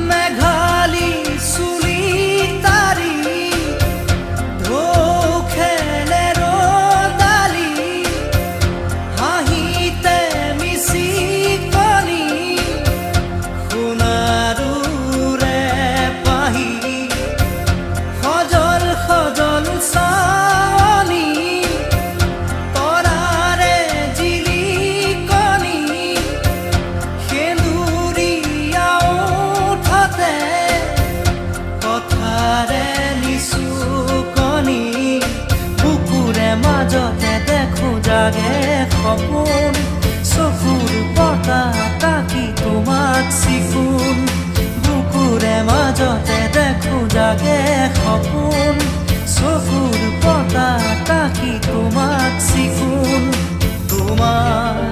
মেঘালী চুলি তাৰি ঢৌ খেলে ৰ'দালি হাঁহিতে মিচিকনি সোণাৰুৰে পাহি সজল সজল চাৱনি তৰাৰে জিলিকনি সেন্দুৰীয়া ওঠতে কথাৰে নিচুকনি বুকুৰে মাজতে দেখো জাগে সপোন চকুৰ পতা তাকি তোমাক চিকুণ বুকুৰে মাজতে দেখো জাগে সপোন চকুৰ পতা তাকি তোমাক চিকুণ তোমাৰ